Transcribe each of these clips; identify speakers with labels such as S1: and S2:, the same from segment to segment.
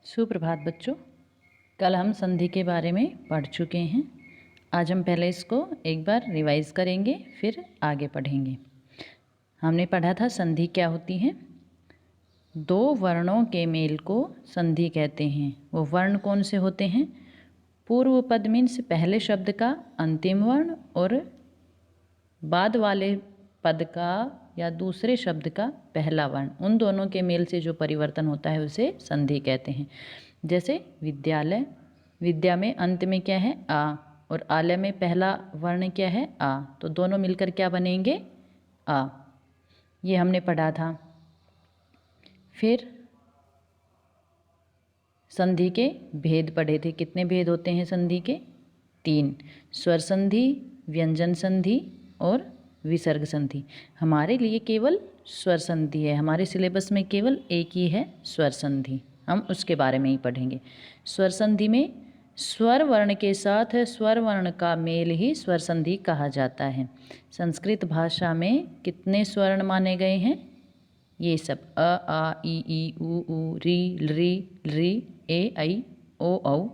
S1: सुप्रभात बच्चों। कल हम संधि के बारे में पढ़ चुके हैं। आज हम पहले इसको एक बार रिवाइज करेंगे, फिर आगे पढ़ेंगे। हमने पढ़ा था संधि क्या होती है। दो वर्णों के मेल को संधि कहते हैं। वो वर्ण कौन से होते हैं? पूर्व पद मीन्स पहले शब्द का अंतिम वर्ण और बाद वाले पद का या दूसरे शब्द का पहला वर्ण, उन दोनों के मेल से जो परिवर्तन होता है उसे संधि कहते हैं। जैसे विद्यालय, विद्या में अंत में क्या है? आ, और आलय में पहला वर्ण क्या है? आ, तो दोनों मिलकर क्या बनेंगे? आ। ये हमने पढ़ा था। फिर संधि के भेद पढ़े थे। कितने भेद होते हैं संधि के? 3। स्वर संधि, व्यंजन संधि और विसर्ग संधि। हमारे लिए केवल स्वर संधि है, हमारे सिलेबस में केवल एक ही है स्वर संधि। हम उसके बारे में ही पढ़ेंगे। स्वर संधि में स्वर वर्ण के साथ स्वर वर्ण का मेल ही स्वर संधि कहा जाता है। संस्कृत भाषा में कितने स्वर्ण माने गए हैं? ये सब अ, आ, ई, उ, री, री, री, ए, आई, ओ, औ,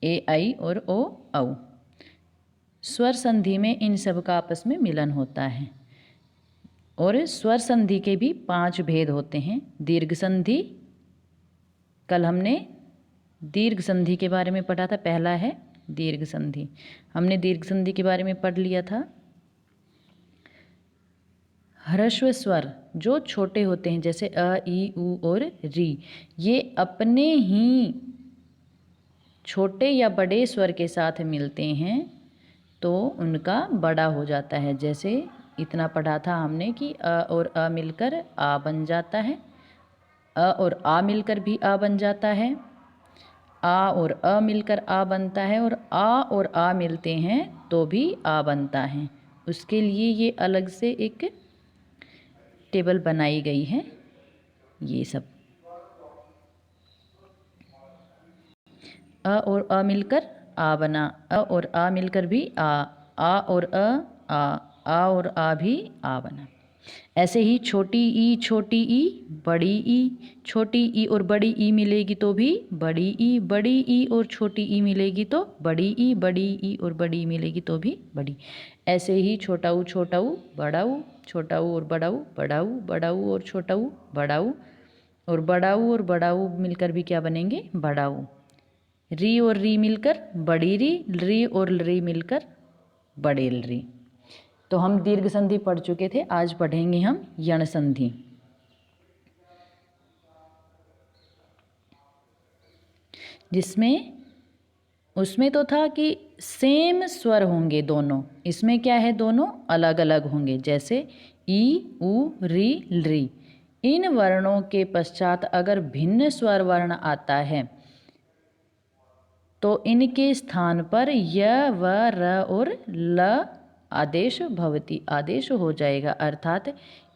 S1: ए, आई और ओ, औ। स्वर संधि में इन सब का आपस में मिलन होता है। और स्वर संधि के भी 5 भेद होते हैं। दीर्घ संधि, कल हमने दीर्घ संधि के बारे में पढ़ा था। पहला है दीर्घ संधि। हमने दीर्घ संधि के बारे में पढ़ लिया था। ह्रस्व स्वर जो छोटे होते हैं, जैसे अ, ई, उ और री, ये अपने ही छोटे या बड़े स्वर के साथ मिलते हैं तो उनका बड़ा हो जाता है। जैसे इतना पढ़ा था हमने कि अ और अ मिलकर आ बन जाता है। अ और आ मिलकर भी आ बन जाता है। आ और अ मिलकर आ बनता है और आ मिलते हैं तो भी आ बनता है। उसके लिए ये अलग से एक टेबल बनाई गई है। ये सब अ और अ मिलकर आ बना, अ और आ मिलकर भी आ और आ और आ भी आ बना। ऐसे ही छोटी ई बड़ी ई, छोटी ई और बड़ी ई मिलेगी तो भी बड़ी ई और छोटी ई मिलेगी तो बड़ी ई और बड़ी ई मिलेगी तो भी बड़ी। ऐसे ही छोटा ऊ बड़ा ऊ, छोटा ऊ और बड़ा ऊ बड़ा ऊ और छोटा ऊ बड़ा ऊ, और बड़ा ऊ मिलकर भी क्या बनेंगे? बड़ा ऊ। री और री मिलकर बड़ी री और री मिलकर बड़े री। तो हम दीर्घ संधि पढ़ चुके थे। आज पढ़ेंगे हम यण संधि। जिसमें उसमें तो था कि सेम स्वर होंगे दोनों, इसमें क्या है? दोनों अलग अलग होंगे। जैसे ई, उ, री। इन वर्णों के पश्चात अगर भिन्न स्वर वर्ण आता है तो इनके स्थान पर य, व, र और ल आदेश भवति, आदेश हो जाएगा। अर्थात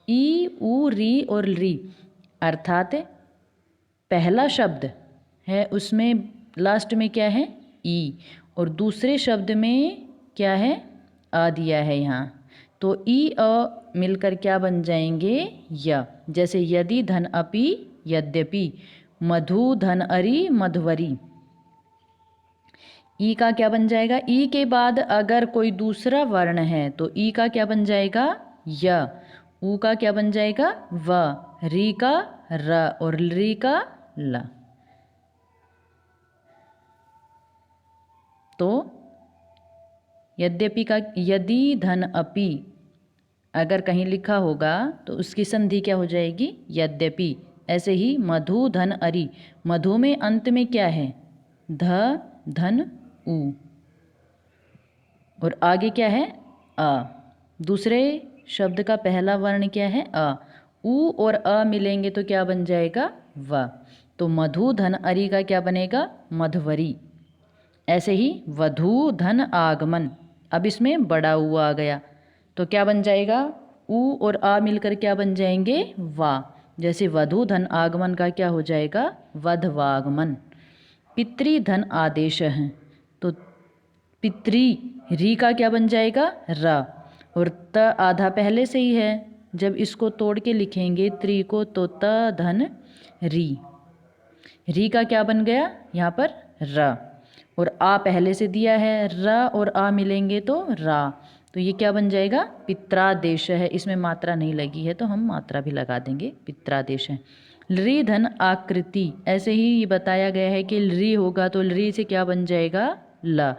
S1: ई, उ, री और री, अर्थात पहला शब्द है उसमें लास्ट में क्या है? ई, और दूसरे शब्द में क्या है? आ दिया है यहाँ, तो ई अ मिलकर क्या बन जाएंगे? य। जैसे यदि धन अपि यद्यपि, मधु धन अरि मधवरी। ई का क्या बन जाएगा? ई के बाद अगर कोई दूसरा वर्ण है तो ई का क्या बन जाएगा? य। उ का क्या बन जाएगा? व। री का र और री का ल। तो यद्यपि का यदि धन अपि अगर कहीं लिखा होगा तो उसकी संधि क्या हो जाएगी? यद्यपि। ऐसे ही मधु धन अरि, मधु में अंत में क्या है? ध धन उ, और आगे क्या है? अ। दूसरे शब्द का पहला वर्ण क्या है? अ। उ और अ मिलेंगे तो क्या बन जाएगा? व। तो मधु धन अरि का क्या बनेगा? मधवरी। ऐसे ही वधू धन आगमन, अब इसमें बड़ा ऊ आ गया तो क्या बन जाएगा? ऊ और आ मिलकर क्या बन जाएंगे? वा। जैसे वधू धन आगमन का क्या हो जाएगा? वधवागमन। पितृ धन आदेश है तो पितृ, री का क्या बन जाएगा? र, और त आधा पहले से ही है जब इसको तोड़ के लिखेंगे त्रि को तो त धन री, री का क्या बन गया यहाँ पर र, और आ पहले से दिया है, र और आ मिलेंगे तो रा, तो ये क्या बन जाएगा पित्रादेश है। इसमें मात्रा नहीं लगी है तो हम मात्रा भी लगा देंगे, पित्रादेश है। लृ धन आकृति, ऐसे ही ये बताया गया है कि लृ होगा तो लृ से क्या बन जाएगा ल,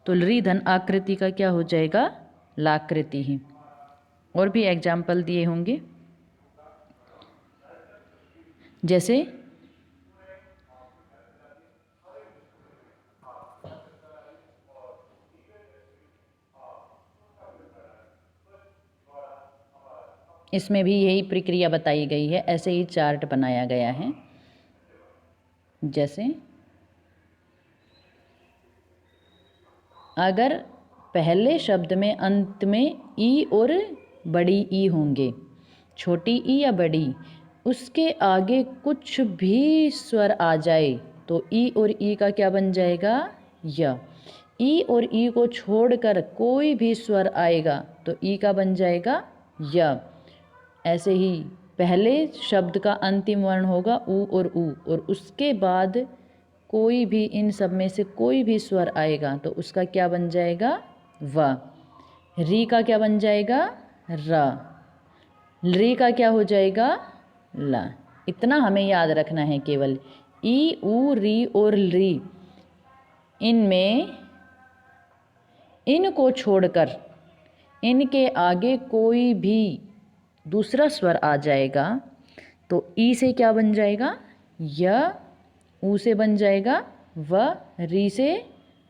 S1: तो लृ धन आकृति का क्या हो जाएगा लाकृति ही। और भी एग्जाम्पल दिए होंगे, जैसे इसमें भी यही प्रक्रिया बताई गई है, ऐसे ही चार्ट बनाया गया है। जैसे अगर पहले शब्द में अंत में ई और बड़ी ई होंगे, छोटी ई या बड़ी, उसके आगे कुछ भी स्वर आ जाए तो ई और ई का क्या बन जाएगा य। ई और ई को छोड़कर कोई भी स्वर आएगा तो ई का बन जाएगा य। ऐसे ही पहले शब्द का अंतिम वर्ण होगा उ, और उसके बाद कोई भी इन सब में से कोई भी स्वर आएगा तो उसका क्या बन जाएगा व। री का क्या बन जाएगा र, री का क्या हो जाएगा ला। इतना हमें याद रखना है केवल, ई उ री और री, इनमें इनको छोड़कर इनके आगे कोई भी दूसरा स्वर आ जाएगा तो ई से क्या बन जाएगा य, ऊ से बन जाएगा व, री से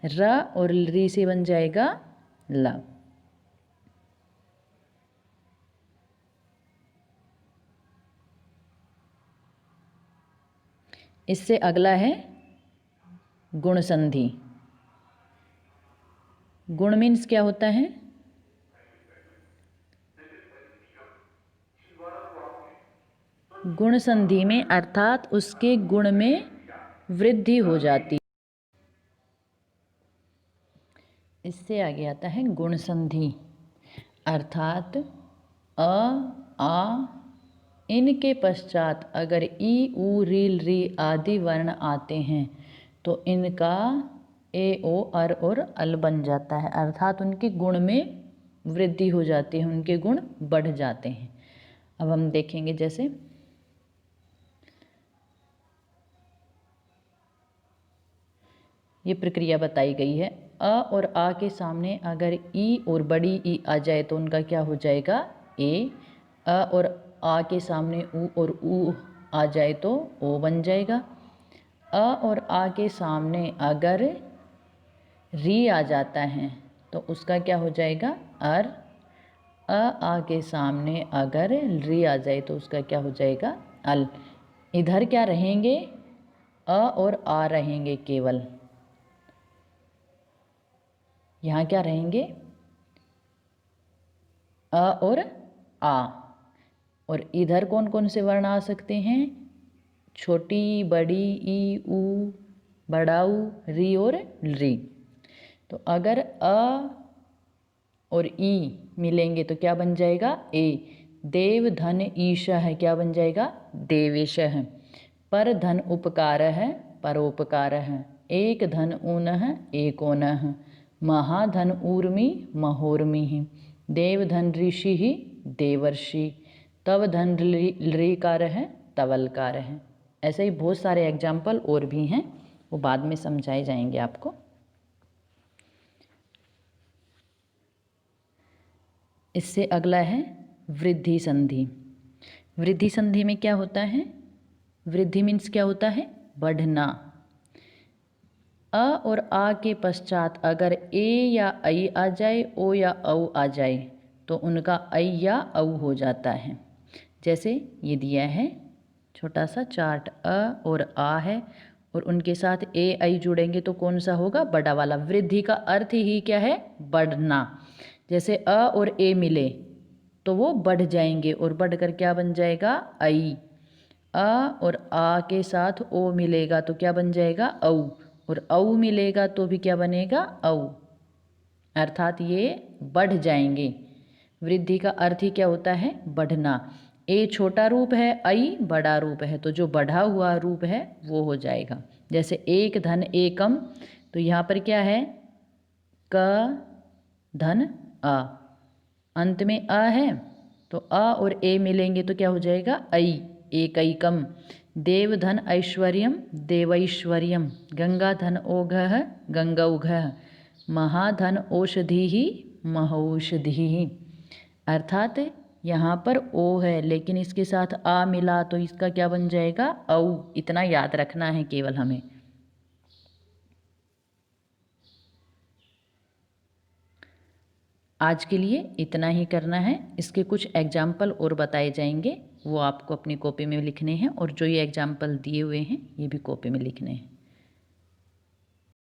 S1: र और री से बन जाएगा ला। इससे अगला है गुण संधि। गुण मीन्स क्या होता है, गुण संधि में अर्थात उसके गुण में वृद्धि हो जाती। इससे आगे आता है गुण संधि, अर्थात अ आ इनके पश्चात अगर ई उ रील री आदि वर्ण आते हैं तो इनका ए ओ अर और अल बन जाता है, अर्थात उनके गुण में वृद्धि हो जाती है, उनके गुण बढ़ जाते हैं। अब हम देखेंगे, जैसे ये प्रक्रिया बताई गई है, अ और आ के सामने अगर ई और बड़ी ई आ जाए तो उनका क्या हो जाएगा ए, अ और आ के सामने उ और ऊ आ जाए तो ओ बन जाएगा। अ और आ के सामने अगर री आ जाता है तो उसका क्या हो जाएगा अर, अ आ के सामने अगर री आ जाए तो उसका क्या हो जाएगा अल। इधर क्या रहेंगे अ और आ रहेंगे केवल, यहाँ क्या रहेंगे अ और आ, और इधर कौन कौन से वर्ण आ सकते हैं, छोटी बड़ी ई उ बड़ा उ री और री। तो अगर अ और ई मिलेंगे तो क्या बन जाएगा ए, देव धन ईश है क्या बन जाएगा देवेश है, पर धन उपकार है परोपकार है, एक धन ऊन है एकोन है, महाधन ऊर्मी महोर्मी ही, देव धन ऋषि ही देवर्षि, तव धन लृकार है तवलकार है। ऐसे ही बहुत सारे एग्जाम्पल और भी हैं, वो बाद में समझाए जाएंगे आपको। इससे अगला है वृद्धि संधि। वृद्धि संधि में क्या होता है, वृद्धि मीन्स क्या होता है बढ़ना। अ और आ के पश्चात अगर ए या ऐ आ जाए, ओ या औ आ जाए तो उनका ऐ या औ हो जाता है। जैसे ये दिया है छोटा सा चार्ट, अ और आ है और उनके साथ ए ऐ जुड़ेंगे तो कौन सा होगा बड़ा वाला। वृद्धि का अर्थ ही क्या है बढ़ना। जैसे अ और ए मिले तो वो बढ़ जाएंगे और बढ़कर क्या बन जाएगा ऐ। अ और आ के साथ ओ मिलेगा तो क्या बन जाएगा औ, और औ मिलेगा तो भी क्या बनेगा औ, अर्थात ये बढ़ जाएंगे, वृद्धि का अर्थ ही क्या होता है? बढ़ना। ए छोटा रूप है, ऐ बड़ा रूप है, तो जो बढ़ा हुआ रूप है वो हो जाएगा। जैसे एक धन एकम, तो यहाँ पर क्या है? क धन आ, अंत में अ है, तो अ और ए मिलेंगे तो क्या हो जाएगा? ऐ, एकैकम। देव धन ऐश्वर्यम, देवैश्वर्यम। गंगा धन ओघः, गंगौघः। महाधन औषधिः, महौषधिः। अर्थात यहाँ पर ओ है लेकिन इसके साथ आ मिला तो इसका क्या बन जाएगा? औ। इतना याद रखना है केवल हमें। आज के लिए इतना ही करना है। इसके कुछ एग्जाम्पल और बताए जाएंगे, वो आपको अपनी कॉपी में लिखने हैं, और जो ये एग्जाम्पल दिए हुए हैं ये भी कॉपी में लिखने हैं।